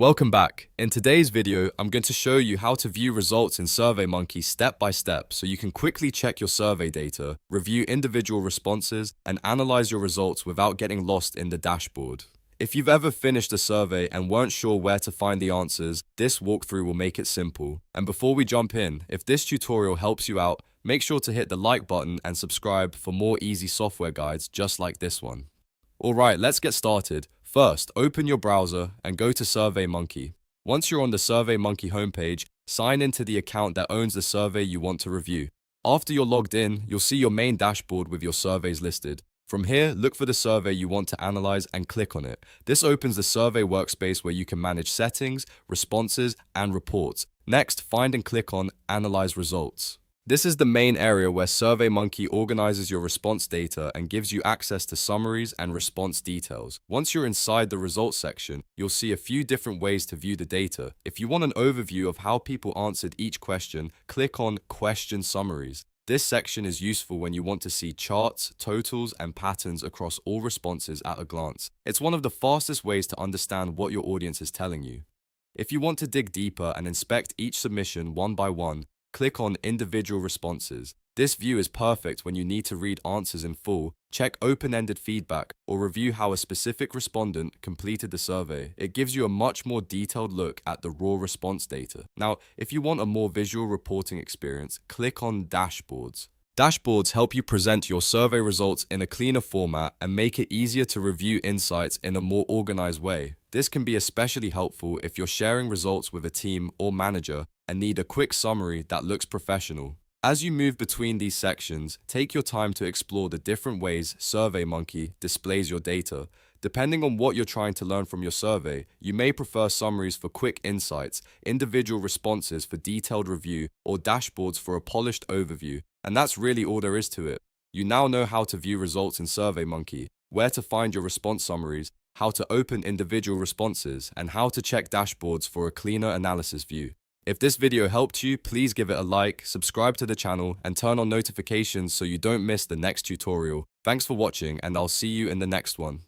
Welcome back. In today's video, I'm going to show you how to view results in SurveyMonkey step by step so you can quickly check your survey data, review individual responses, and analyze your results without getting lost in the dashboard. If you've ever finished a survey and weren't sure where to find the answers, this walkthrough will make it simple. And before we jump in, if this tutorial helps you out, make sure to hit the like button and subscribe for more easy software guides just like this one. Alright, let's get started. First, open your browser and go to SurveyMonkey. Once you're on the SurveyMonkey homepage, sign into the account that owns the survey you want to review. After you're logged in, you'll see your main dashboard with your surveys listed. From here, look for the survey you want to analyze and click on it. This opens the survey workspace where you can manage settings, responses, and reports. Next, find and click on Analyze Results. This is the main area where SurveyMonkey organizes your response data and gives you access to summaries and response details. Once you're inside the results section, you'll see a few different ways to view the data. If you want an overview of how people answered each question, click on Question Summaries. This section is useful when you want to see charts, totals, and patterns across all responses at a glance. It's one of the fastest ways to understand what your audience is telling you. If you want to dig deeper and inspect each submission one by one, click on Individual Responses. This view is perfect when you need to read answers in full, check open-ended feedback, or review how a specific respondent completed the survey. It gives you a much more detailed look at the raw response data. Now, if you want a more visual reporting experience, click on Dashboards. Dashboards help you present your survey results in a cleaner format and make it easier to review insights in a more organized way. This can be especially helpful if you're sharing results with a team or manager and need a quick summary that looks professional. As you move between these sections, take your time to explore the different ways SurveyMonkey displays your data. Depending on what you're trying to learn from your survey, you may prefer summaries for quick insights, individual responses for detailed review, or dashboards for a polished overview. And that's really all there is to it. You now know how to view results in SurveyMonkey, where to find your response summaries, how to open individual responses, and how to check dashboards for a cleaner analysis view. If this video helped you, please give it a like, subscribe to the channel, and turn on notifications so you don't miss the next tutorial. Thanks for watching, and I'll see you in the next one.